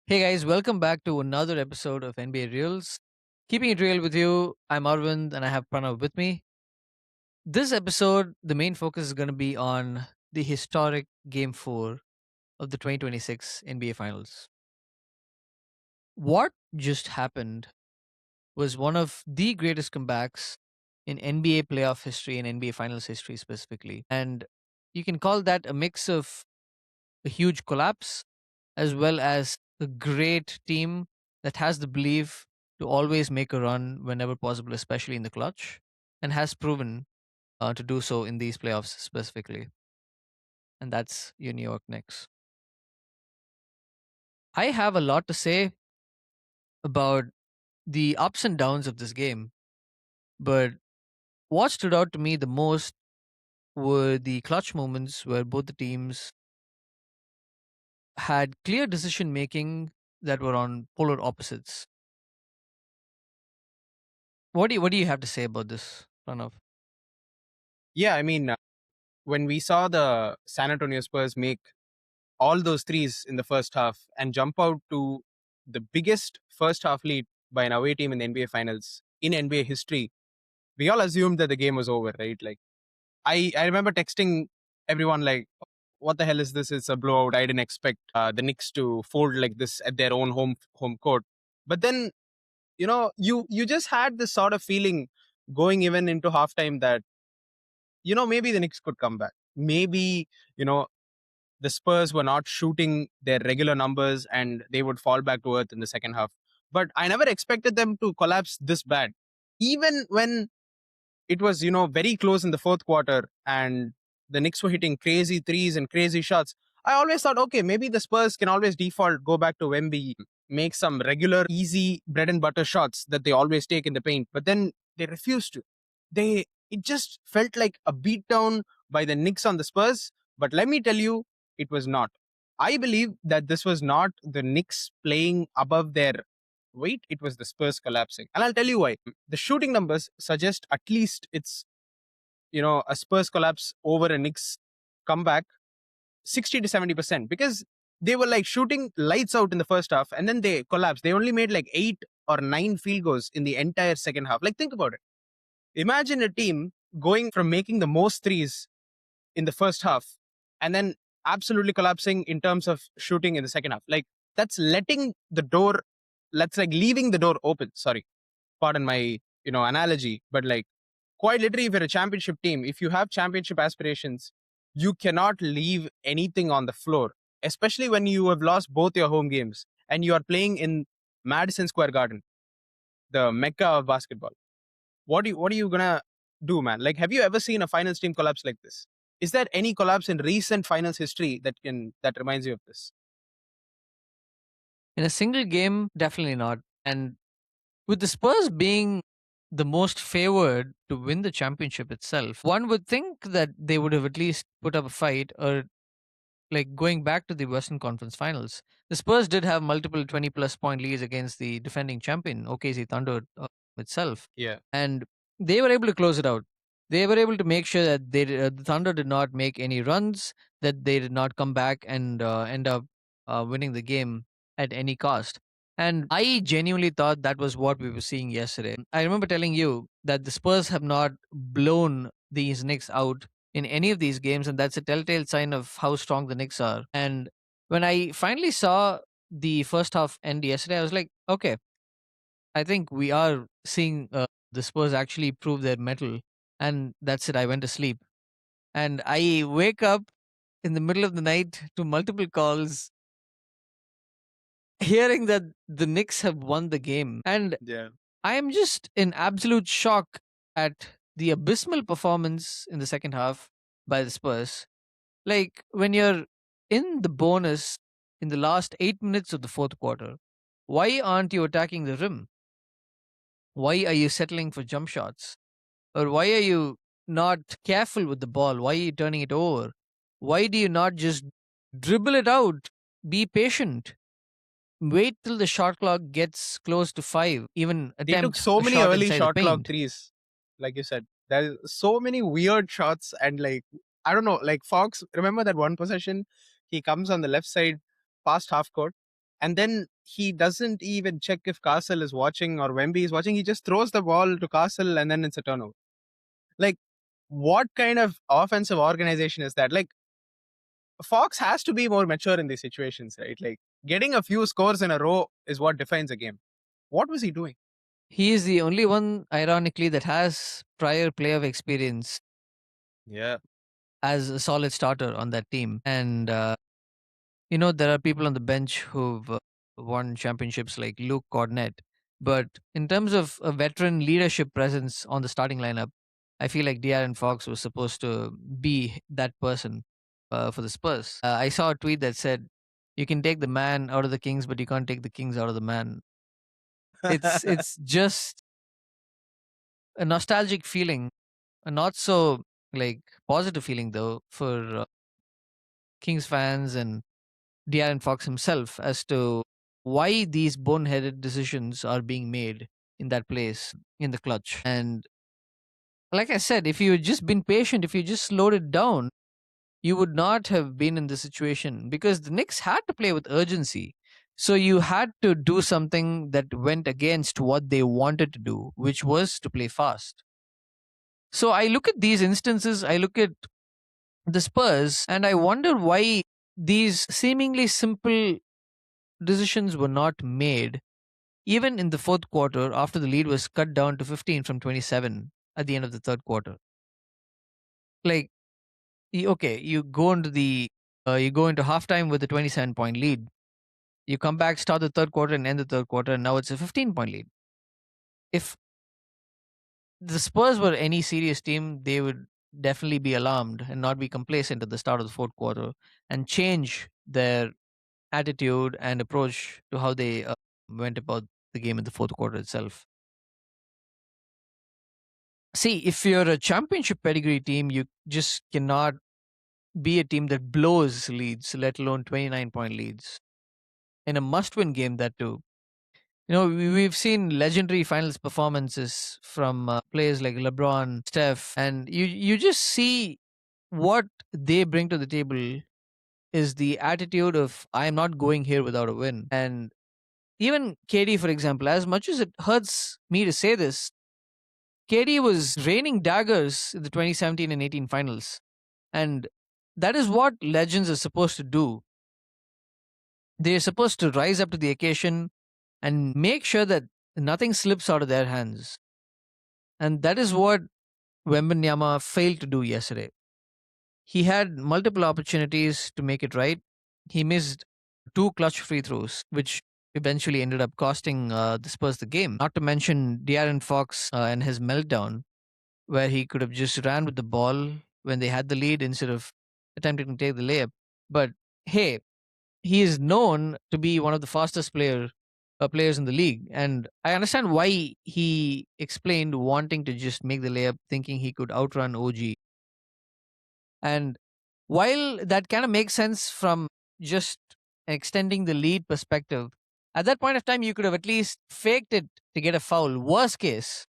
Hey guys, welcome back to another episode of NBA Reels. Keeping it real with you, I'm Arvind and I have Pranav with me. This episode, the main focus is going to be on the historic Game 4 of the 2026 NBA Finals. What just happened was one of the greatest comebacks in NBA playoff history and NBA Finals history specifically. And you can call that a mix of a huge collapse as well as a great team that has the belief to always make a run whenever possible, especially in the clutch, and has proven to do so in these playoffs specifically. And that's your New York Knicks. I have a lot to say about the ups and downs of this game, but what stood out to me the most were the clutch moments where both the teams had clear decision making that were on polar opposites. What do you have to say about this, Pranav? Yeah, when we saw the San Antonio Spurs make all those threes in the first half and jump out to the biggest first half lead by an away team in the NBA Finals in NBA history, we all assumed that the game was over, right? Like, I remember texting everyone, like, what the hell is this? It's a blowout. I didn't expect the Knicks to fold like this at their own home court. But then, you just had this sort of feeling going even into halftime that maybe the Knicks could come back. Maybe, you know, the Spurs were not shooting their regular numbers and they would fall back to earth in the second half. But I never expected them to collapse this bad. Even when it was, very close in the fourth quarter and the Knicks were hitting crazy threes and crazy shots, I always thought, okay, maybe the Spurs can always default, go back to Wemby, make some regular, easy bread and butter shots that they always take in the paint. But then they refused to. It just felt like a beatdown by the Knicks on the Spurs. But let me tell you, it was not. I believe that this was not the Knicks playing above their weight, it was the Spurs collapsing. And I'll tell you why. The shooting numbers suggest at least it's, a Spurs collapse over a Knicks comeback 60 to 70% because they were like shooting lights out in the first half and then they collapsed. They only made like 8 or 9 field goals in the entire second half. Like, think about it. Imagine a team going from making the most threes in the first half and then absolutely collapsing in terms of shooting in the second half. Like, that's letting the door, that's like leaving the door open. Sorry, pardon my, analogy, but like, quite literally, if you're a championship team, if you have championship aspirations, you cannot leave anything on the floor, especially when you have lost both your home games and you are playing in Madison Square Garden, the mecca of basketball. What are you gonna do, man? Like, have you ever seen a finals team collapse like this? Is there any collapse in recent finals history that reminds you of this? In a single game, definitely not. And with the Spurs being the most favored to win the championship itself, one would think that they would have at least put up a fight or like going back to the Western Conference Finals. The Spurs did have multiple 20 plus point leads against the defending champion, OKC Thunder itself. Yeah. And they were able to close it out. They were able to make sure that the Thunder did not make any runs, that they did not come back and end up winning the game at any cost. And I genuinely thought that was what we were seeing yesterday. I remember telling you that the Spurs have not blown these Knicks out in any of these games, and that's a telltale sign of how strong the Knicks are. And when I finally saw the first half end yesterday, I was like, okay, I think we are seeing the Spurs actually prove their mettle. And that's it. I went to sleep. And I wake up in the middle of the night to multiple calls hearing that the Knicks have won the game. And Yeah. I am just in absolute shock at the abysmal performance in the second half by the Spurs. Like when you're in the bonus in the last 8 minutes of the fourth quarter, why aren't you attacking the rim? Why are you settling for jump shots? Or why are you not careful with the ball? Why are you turning it over? Why do you not just dribble it out? Be patient. Wait till the shot clock gets close to five. Even They took attempt so a many shot early inside the shot clock paint. threes, like you said. There's so many weird shots, and like, I don't know, like Fox. Remember that one possession? He comes on the left side, past half court, and then he doesn't even check if Castle is watching or Wemby is watching. He just throws the ball to Castle and then it's a turnover. Like, what kind of offensive organization is that? Like, Fox has to be more mature in these situations, right? Like, getting a few scores in a row is what defines a game. What was he doing? He is the only one, ironically, that has prior playoff experience Yeah. as a solid starter on that team. And there are people on the bench who've won championships like Luke Cornett. But in terms of a veteran leadership presence on the starting lineup, I feel like De'Aaron Fox was supposed to be that person for the Spurs. I saw a tweet that said, "You can take the man out of the Kings, but you can't take the Kings out of the man." It's just a nostalgic feeling, a not so like positive feeling though for Kings fans and De'Aaron Fox himself as to why these boneheaded decisions are being made in that place in the clutch. And like I said, if you had just been patient, if you just slowed it down, you would not have been in this situation because the Knicks had to play with urgency. So you had to do something that went against what they wanted to do, which was to play fast. So I look at these instances, I look at the Spurs, and I wonder why these seemingly simple decisions were not made even in the fourth quarter after the lead was cut down to 15 from 27 at the end of the third quarter. Like, okay, you go into halftime with a 27-point lead. You come back, start the third quarter, and end the third quarter, and now it's a 15-point lead. If the Spurs were any serious team, they would definitely be alarmed and not be complacent at the start of the fourth quarter and change their attitude and approach to how they went about the game in the fourth quarter itself. See, if you're a championship pedigree team, you just cannot be a team that blows leads, let alone 29-point leads in a must-win game. That too, we've seen legendary finals performances from players like LeBron, Steph, and you just see what they bring to the table is the attitude of I am not going here without a win. And even KD, for example, as much as it hurts me to say this, KD was raining daggers in the 2017 and 18 finals. And that is what legends are supposed to do. They're supposed to rise up to the occasion and make sure that nothing slips out of their hands. And that is what Wembanyama failed to do yesterday. He had multiple opportunities to make it right. He missed two clutch free throws, which eventually ended up costing the Spurs the game. Not to mention De'Aaron Fox and his meltdown, where he could have just ran with the ball when they had the lead instead of attempting to take the layup. But hey, he is known to be one of the fastest players in the league, and I understand why he explained wanting to just make the layup, thinking he could outrun OG. And while that kind of makes sense from just extending the lead perspective, at that point of time you could have at least faked it to get a foul. Worst case,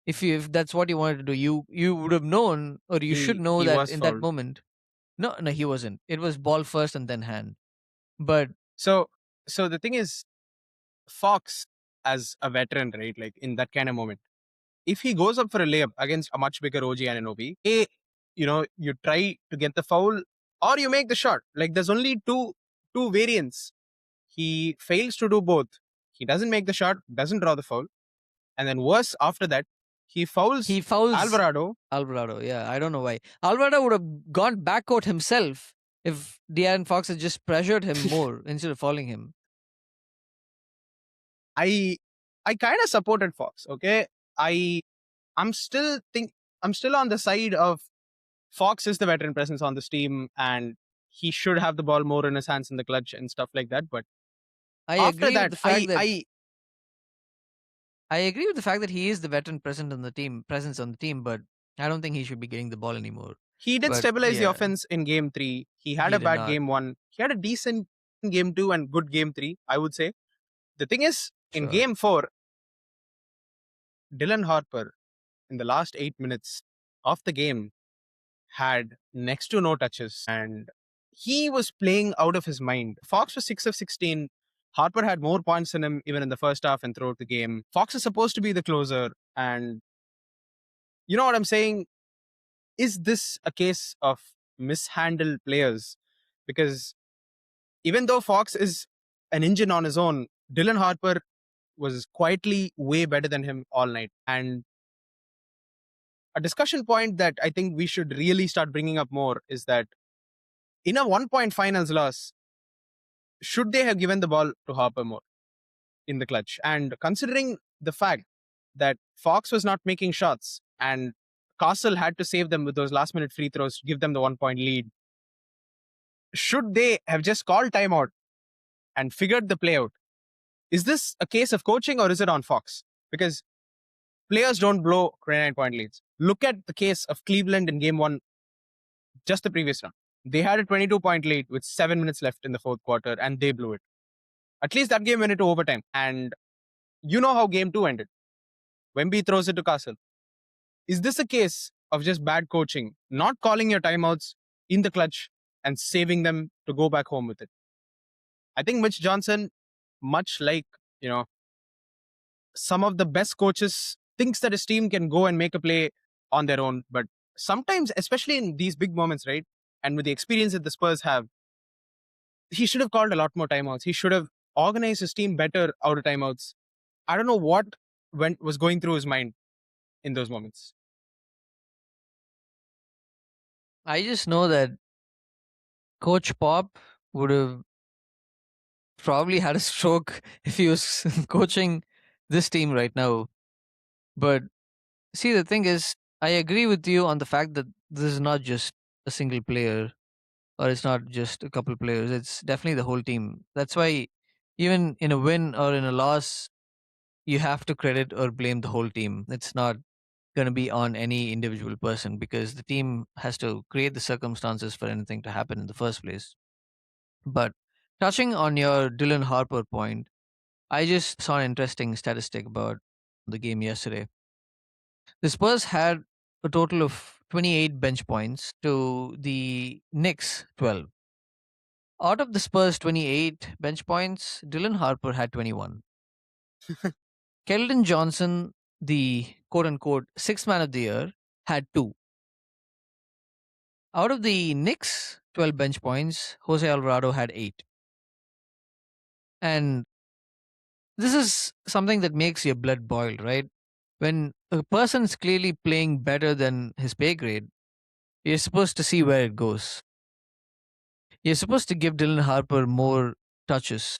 if that's what you wanted to do, you would have known, or you should know He that was in that fouled. moment. No, no, he wasn't. It was ball first and then hand. But So so the thing is, Fox as a veteran, right? Like in that kind of moment, if he goes up for a layup against a much bigger OG and Anunoby, you try to get the foul or you make the shot. Like there's only two variants. He fails to do both. He doesn't make the shot, doesn't draw the foul, and then worse after that, he fouls he fouls Alvarado. Alvarado. Yeah, I don't know why. Alvarado would have gone backcourt himself if De'Aaron Fox had just pressured him more instead of fouling him. I I kind of supported Fox. Okay, I I'm still think I'm still on the side of Fox is the veteran presence on this team, and he should have the ball more in his hands in the clutch and stuff like that. But I after agree with that, the fact that I agree with the fact that he is the veteran presence on the team, but I don't think he should be getting the ball anymore. he did But stabilize the yeah, offense in game three. He had he a did bad not. game one. He had a decent game two and good game three, I would say. The thing is, in Sure. game four, Dylan Harper, in the last 8 minutes of the game, had next to no touches and he was playing out of his mind. Fox was 6 of 16. Harper had more points than him even in the first half and throughout the game. Fox is supposed to be the closer. And you know what I'm saying? Is this a case of mishandled players? Because even though Fox is an engine on his own, Dylan Harper was quietly way better than him all night. And a discussion point that I think we should really start bringing up more is that in a 1 point finals loss, should they have given the ball to Harper more in the clutch? And considering the fact that Fox was not making shots and Castle had to save them with those last minute free throws to give them the 1 point lead, should they have just called timeout and figured the play out? Is this a case of coaching or is it on Fox? Because players don't blow 29-point leads. Look at the case of Cleveland in game one, just the previous round. They had a 22-point lead with 7 minutes left in the fourth quarter and they blew it. At least that game went into overtime. And you know how game two ended. Wemby throws it to Castle. Is this a case of just bad coaching, not calling your timeouts in the clutch and saving them to go back home with it? I think Mitch Johnson, much like, you know, some of the best coaches, thinks that his team can go and make a play on their own. But sometimes, especially in these big moments, right? And with the experience that the Spurs have, he should have called a lot more timeouts. He should have organized his team better out of timeouts. I don't know what was going through his mind in those moments. I just know that Coach Pop would have probably had a stroke if he was coaching this team right now. But see, the thing is, I agree with you on the fact that this is not just a single player or it's not just a couple players. It's definitely the whole team. That's why, even in a win or in a loss, you have to credit or blame the whole team. It's not going to be on any individual person because the team has to create the circumstances for anything to happen in the first place. But touching on your Dylan Harper point, I just saw an interesting statistic about the game yesterday. The Spurs had a total of 28 bench points to the Knicks 12. Out of the Spurs 28 bench points, Dylan Harper had 21. Keldon Johnson, the quote unquote sixth man of the year, had 2. Out of the Knicks 12 bench points, Jose Alvarado had 8. And this is something that makes your blood boil, right? When a person's clearly playing better than his pay grade, you're supposed to see where it goes. You're supposed to give Dylan Harper more touches.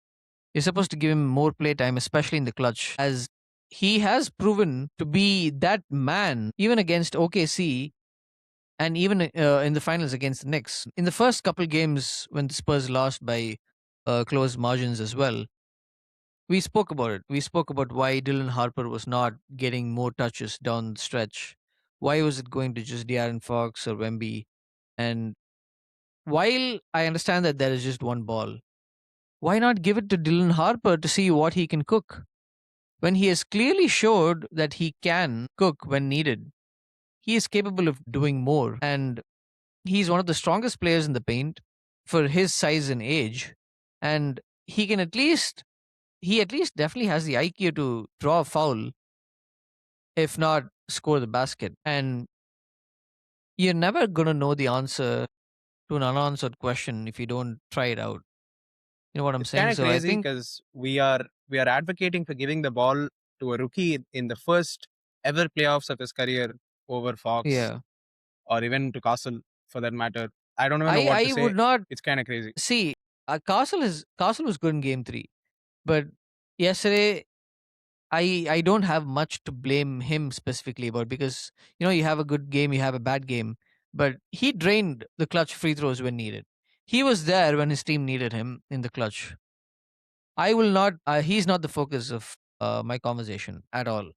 You're supposed to give him more playtime, especially in the clutch, as he has proven to be that man even against OKC and even in the finals against the Knicks. In the first couple games when the Spurs lost by close margins as well, we spoke about it. We spoke about why Dylan Harper was not getting more touches down the stretch. Why was it going to just De'Aaron Fox or Wemby? And while I understand that there is just one ball, why not give it to Dylan Harper to see what he can cook? When he has clearly showed that he can cook when needed, he is capable of doing more. And he's one of the strongest players in the paint for his size and age. And he can at least definitely has the IQ to draw a foul, if not score the basket. And you're never going to know the answer to an unanswered question if you don't try it out. You know what I'm It's kind saying? of So I crazy think, because we are advocating for giving the ball to a rookie in the first ever playoffs of his career over Fox yeah, or even to Castle for that matter. I don't even know what to I say. would not It's kind of crazy. see. Castle was good in game three, but yesterday I don't have much to blame him specifically about because you have a good game, you have a bad game, but he drained the clutch free throws when needed. He was there when his team needed him in the clutch. I will not. He's not the focus of my conversation at all.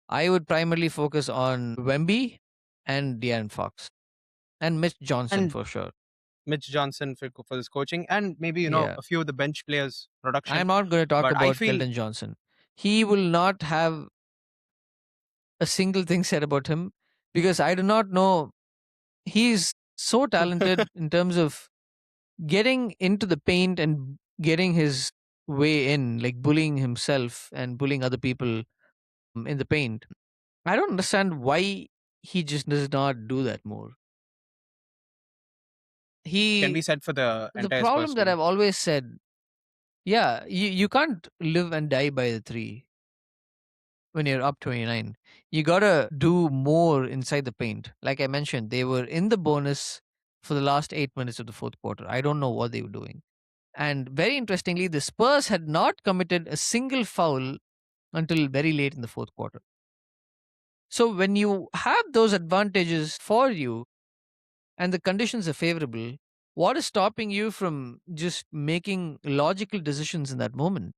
I would primarily focus on Wemby and De'Aaron Fox and Mitch Johnson And for sure. Mitch Johnson for this coaching and maybe Yeah, a few of the bench players production. I'm not going to talk But I about feel Keldon Johnson. He will not have a single thing said about him because I do not know. He's so talented in terms of getting into the paint and getting his way in, like bullying himself and bullying other people in the paint. I don't understand why he just does not do that more. Can be He said for the The entire problem Spurs that team. I've always said, yeah, you can't live and die by the three when you're up 29. You gotta do more inside the paint. Like I mentioned, they were in the bonus for the last 8 minutes of the fourth quarter. I don't know what they were doing. And very interestingly, the Spurs had not committed a single foul until very late in the fourth quarter. So when you have those advantages for you and the conditions are favorable, what is stopping you from just making logical decisions in that moment?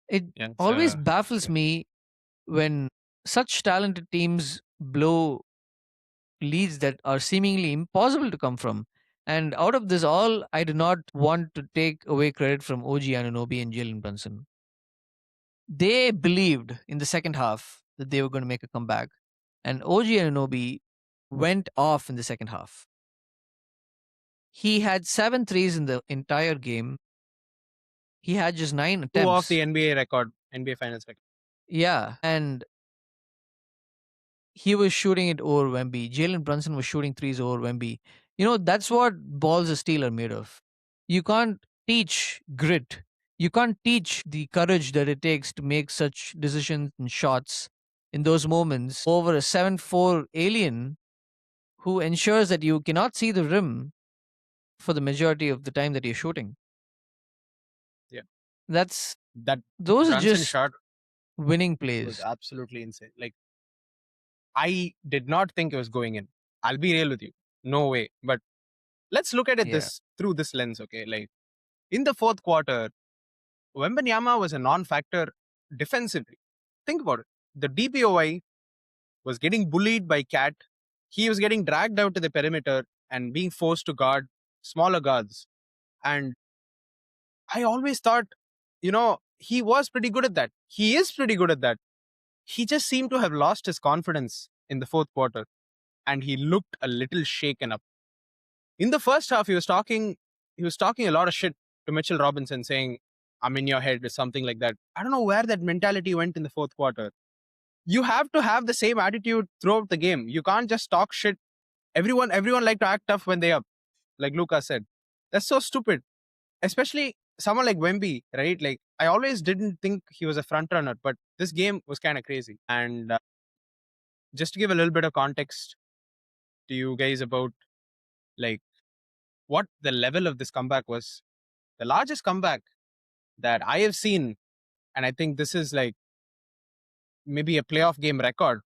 It Yeah, always baffles yeah. me when such talented teams blow leads that are seemingly impossible to come from. And out of this all, I do not want to take away credit from OG Anunoby and Jalen Brunson. They believed in the second half that they were going to make a comeback, and OG Anunoby went off in the second half. He had 7 threes in the entire game. He had just 2 off the9 attempts. NBA record, NBA Finals record. Yeah, and he was shooting it over Wemby. Jalen Brunson was shooting threes over Wemby. You know, that's what balls of steel are made of. You can't teach grit. You can't teach the courage that it takes to make such decisions and shots in those moments over a 7'4" alien who ensures that you cannot see the rim for the majority of the time that you're shooting. Yeah. That's That Those are Brunson just shot winning was plays. absolutely insane. Like, I did not think it was going in. I'll be real with you. No way. But let's look at it Yeah. this through this lens, okay? Like in the fourth quarter, Wembanyama was a non-factor defensively. Think about it. The DPOI was getting bullied by Cat. He was getting dragged out to the perimeter and being forced to guard smaller guards. And I always thought, he was pretty good at that. He is pretty good at that. He just seemed to have lost his confidence in the fourth quarter and he looked a little shaken up. In the first half, he was talking a lot of shit to Mitchell Robinson, saying, "I'm in your head" or something like that. I don't know where that mentality went in the fourth quarter. You have to have the same attitude throughout the game. You can't just talk shit. Everyone like to act tough when they up, like Luca said. That's so stupid. Especially someone like Wemby, right? Like I always didn't think he was a front runner, but this game was kind of crazy. And just to give a little bit of context to you guys about like what the level of this comeback was, the largest comeback that I have seen, and I think this is like maybe a playoff game record,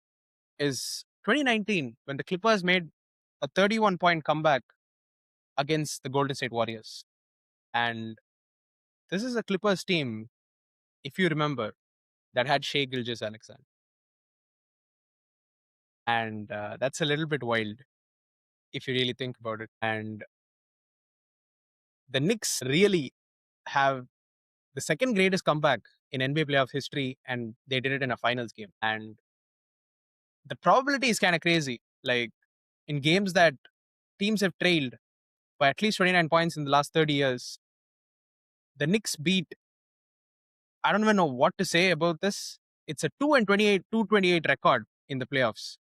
is 2019 when the Clippers made a 31-point comeback against the Golden State Warriors. And this is a Clippers team, if you remember, that had Shea Gilgeous Alexander. And that's a little bit wild if you really think about it. And the Knicks really have the second greatest comeback in NBA playoff history, and they did it in a finals game. And the probability is kind of crazy. Like in games that teams have trailed by at least 29 points in the last 30 years, the Knicks beat, I don't even know what to say about this. It's a 2-28 record in the playoffs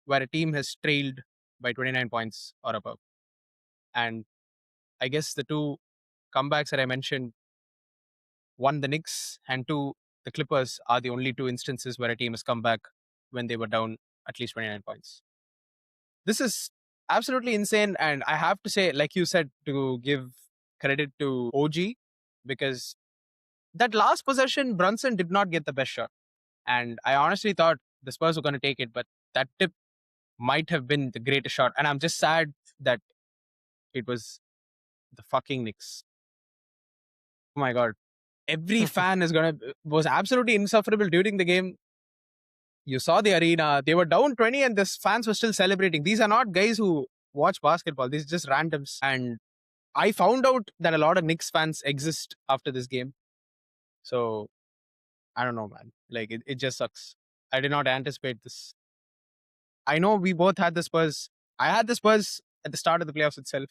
where a team has trailed by 29 points or above. And I guess the two comebacks that I mentioned, one the Knicks and two the Clippers, are the only two instances where a team has come back when they were down at least 29 points. This is absolutely insane. And I have to say, like you said, to give credit to OG, because that last possession, Brunson did not get the best shot. And I honestly thought the Spurs were going to take it, but that tip might have been the greatest shot. And I'm just sad that it was the fucking Knicks. Oh my God. Every fan was absolutely insufferable during the game. You saw the arena, they were down 20 and the fans were still celebrating. These are not guys who watch basketball, these are just randoms. And I found out that a lot of Knicks fans exist after this game. So I don't know, man. Like it just sucks. I did not anticipate this. I know we both had the Spurs. I had the Spurs at the start of the playoffs itself.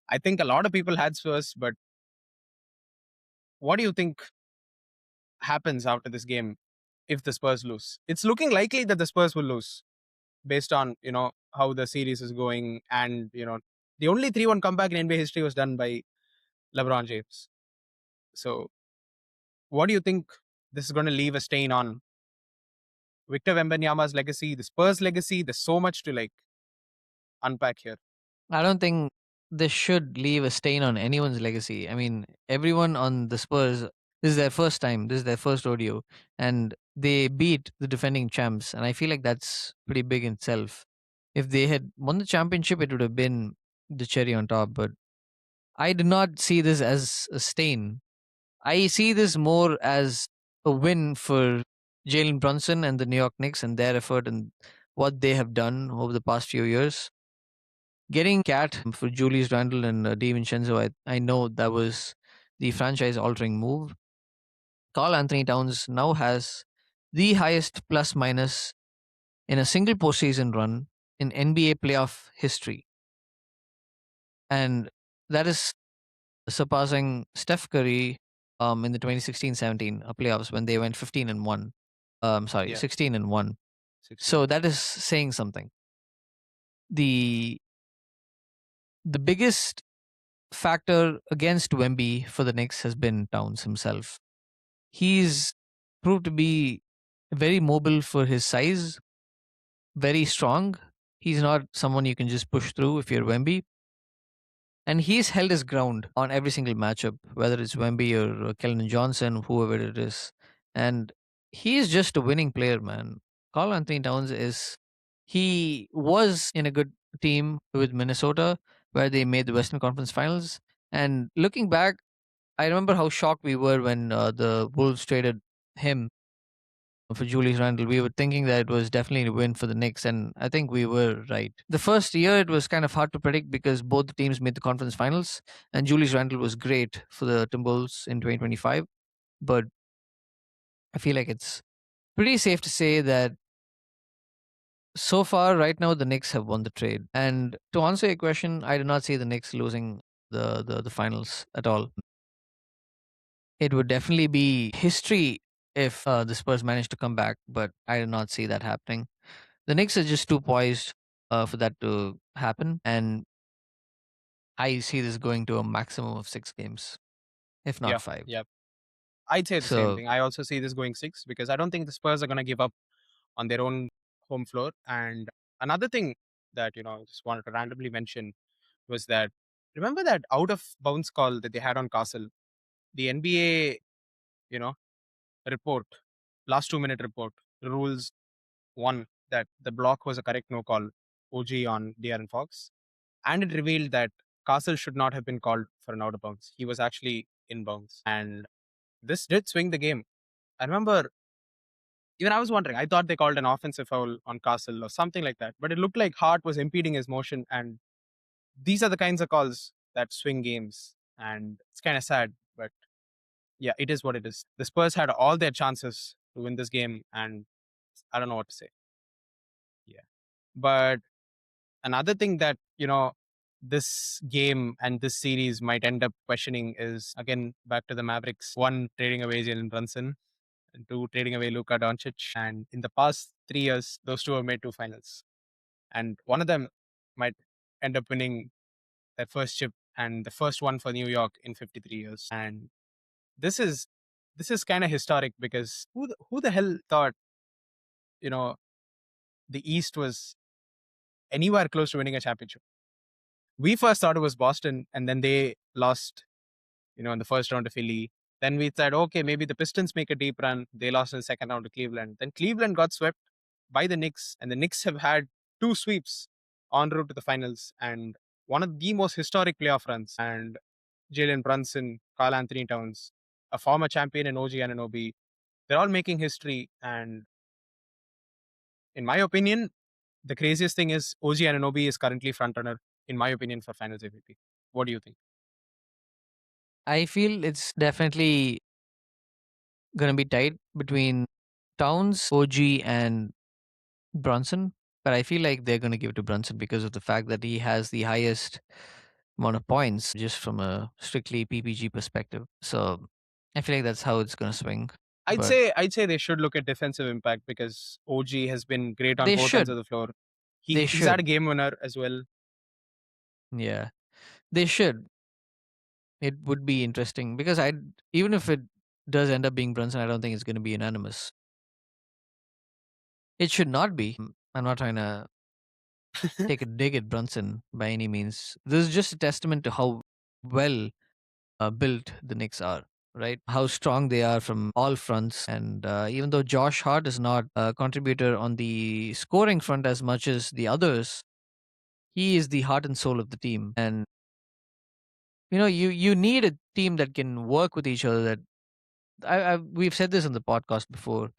I think a lot of people had Spurs, but what do you think happens after this game if the Spurs lose? It's looking likely that the Spurs will lose based on, how the series is going. And, the only 3-1 comeback in NBA history was done by LeBron James. So what do you think this is going to leave a stain on Victor Wembanyama's legacy, the Spurs legacy? There's so much to like unpack here. I don't think this should leave a stain on anyone's legacy. I mean, everyone on the Spurs, this is their first time, this is their first rodeo, and they beat the defending champs. And I feel like that's pretty big in itself. If they had won the championship, it would have been the cherry on top. But I do not see this as a stain. I see this more as a win for Jalen Brunson and the New York Knicks and their effort and what they have done over the past few years. Getting Cat for Julius Randle and DiVincenzo, I know that was the franchise altering move. Carl Anthony Towns now has the highest plus minus in a single postseason run in NBA playoff history. And that is surpassing Steph Curry in the 2016-17 playoffs when they went 15 and 1. Sorry, Yeah, 16 and 1. 16 So and 1. that is saying something. The the biggest factor against Wemby for the Knicks has been Towns himself. He's proved to be very mobile for his size, very strong. He's not someone you can just push through if you're Wemby. And he's held his ground on every single matchup, whether it's Wemby or Kellen Johnson, whoever it is. And he's just a winning player, man. Carl Anthony Towns he was in a good team with Minnesota where they made the Western Conference Finals. And looking back, I remember how shocked we were when the Wolves traded him for Julius Randle. We were thinking that it was definitely a win for the Knicks, and I think we were right. The first year, it was kind of hard to predict because both the teams made the conference finals, and Julius Randle was great for the Timberwolves in 2025. But I feel like it's pretty safe to say that so far, right now, the Knicks have won the trade. And to answer your question, I do not see the Knicks losing the finals at all. It would definitely be history if the Spurs managed to come back, but I do not see that happening. The Knicks are just too poised for that to happen, and I see this going to a maximum of 6 games, if not Yeah, five. yeah. I'd say the same So thing. I also see this going 6 because I don't think the Spurs are going to give up on their own home floor. And another thing that, I just wanted to randomly mention was that remember that out of bounds call that they had on Castle? The NBA, you know, report, last 2-minute report, rules one that the block was a correct no call, OG on De'Aaron Fox. And it revealed that Castle should not have been called for an out of bounds. He was actually in bounds. And this did swing the game. I remember even I was wondering, I thought they called an offensive foul on Castle or something like that, but it looked like Hart was impeding his motion. And these are the kinds of calls that swing games. And it's kind of sad, but yeah, it is what it is. The Spurs had all their chances to win this game, and I don't know what to say. Yeah. But another thing that, this game and this series might end up questioning is again back to the Mavericks. One, trading away Jalen Brunson, and two, trading away Luka Doncic. And in the past 3 years, those two have made two finals. And one of them might end up winning their first chip and the first one for New York in 53 years. And this is this is kind of historic because who the hell thought, you know, the East was anywhere close to winning a championship? We first thought it was Boston, and then they lost, in the first round to Philly. Then we said, okay, maybe the Pistons make a deep run. They lost in the second round to Cleveland. Then Cleveland got swept by the Knicks, and the Knicks have had two sweeps en route to the finals and one of the most historic playoff runs. And Jalen Brunson, Carl Anthony Towns, a former champion in OG Anunoby, they're all making history. And in my opinion, the craziest thing is OG Anunoby is currently frontrunner, in my opinion, for Finals MVP. What do you think? I feel it's definitely going to be tight between Towns, OG, and Brunson. But I feel like they're going to give it to Brunson because of the fact that he has the highest amount of points just from a strictly PPG perspective. So I feel like that's how it's going to swing. But I'd say they should look at defensive impact because OG has been great on they both ends should. of the floor. They He's had a should. game winner as well. Yeah. They should. It would be interesting because I, even if it does end up being Brunson, I don't think it's going to be unanimous. It should not be. I'm not trying to take a dig at Brunson by any means. This is just a testament to how well built the Knicks are, right? How strong they are from all fronts. And even though Josh Hart is not a contributor on the scoring front as much as the others, he is the heart and soul of the team. And you need a team that can work with each other. That we've said this on the podcast before.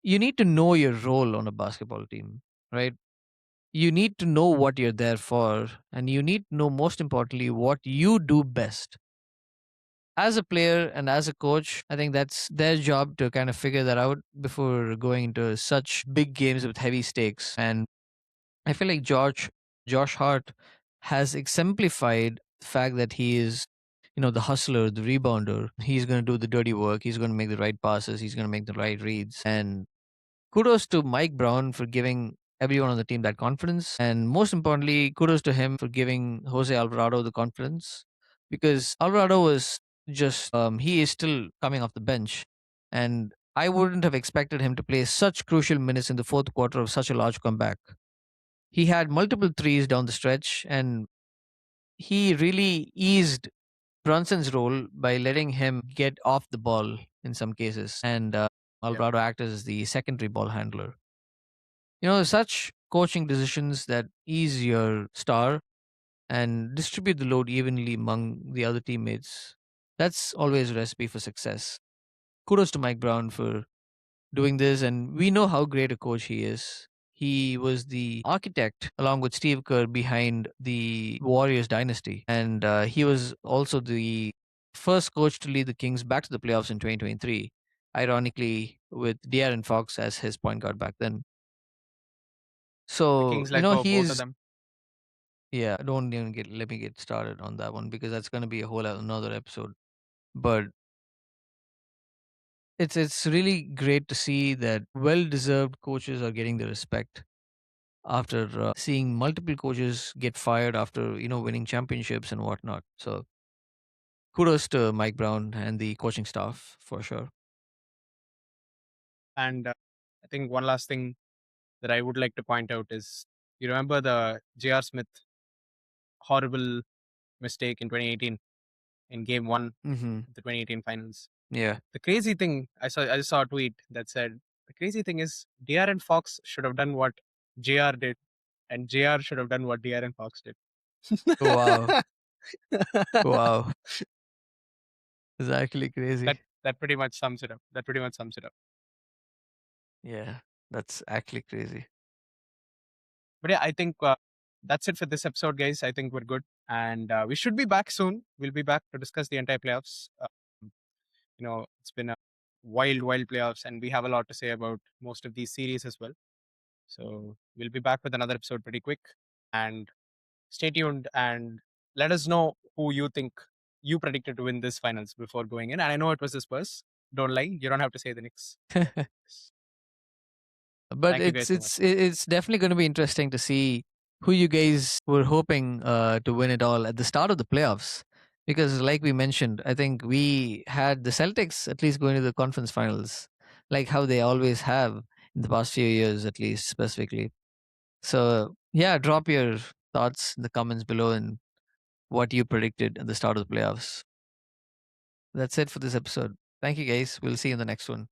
You need to know your role on a basketball team, right? You need to know what you're there for, and you need to know, most importantly, what you do best. As a player and as a coach, I think that's their job to kind of figure that out before going into such big games with heavy stakes. And I feel like Josh Hart has exemplified the fact that he is, the hustler, the rebounder. He's going to do the dirty work. He's going to make the right passes. He's going to make the right reads. And kudos to Mike Brown for giving everyone on the team that confidence. And most importantly, kudos to him for giving Jose Alvarado the confidence, because Alvarado was just, he is still coming off the bench. And I wouldn't have expected him to play such crucial minutes in the fourth quarter of such a large comeback. He had multiple threes down the stretch, and he really eased Brunson's role by letting him get off the ball in some cases. And Yep. Alvarado acted as the secondary ball handler. Such coaching decisions that ease your star and distribute the load evenly among the other teammates. That's always a recipe for success. Kudos to Mike Brown for doing this, and we know how great a coach he is. He was the architect, along with Steve Kerr, behind the Warriors dynasty, and he was also the first coach to lead the Kings back to the playoffs in 2023. Ironically, with De'Aaron Fox as his point guard back then. The So, Kings let go of both of he's, them. yeah, don't even let me get started on that one because that's going to be a whole another episode. But it's really great to see that well-deserved coaches are getting the respect after seeing multiple coaches get fired after winning championships and whatnot. So kudos to Mike Brown and the coaching staff for sure. And I think one last thing that I would like to point out is you remember the J.R. Smith horrible mistake in 2018 in game one Hmm. of the 2018 finals. Yeah. The crazy thing, I just saw a tweet that said the crazy thing is De'Aaron Fox should have done what JR did, and JR should have done what De'Aaron Fox did. Wow. Wow. It's actually crazy. That pretty much sums it up. That pretty much sums it up. Yeah. That's actually crazy. But yeah, I think that's it for this episode, guys. I think we're good, and we should be back soon. We'll be back to discuss the entire playoffs. It's been a wild, wild playoffs, and we have a lot to say about most of these series as well. So we'll be back with another episode pretty quick. And stay tuned and let us know who you think you predicted to win this finals before going in. And I know it was the Spurs. Don't lie. You don't have to say the Knicks. But Thank you it's guys so much. it's it's definitely going to be interesting to see who you guys were hoping to win it all at the start of the playoffs, because like we mentioned, I think we had the Celtics at least going to the conference finals, like how they always have in the past few years, at least specifically. So yeah, drop your thoughts in the comments below and what you predicted at the start of the playoffs. That's it for this episode. Thank you guys. We'll see you in the next one.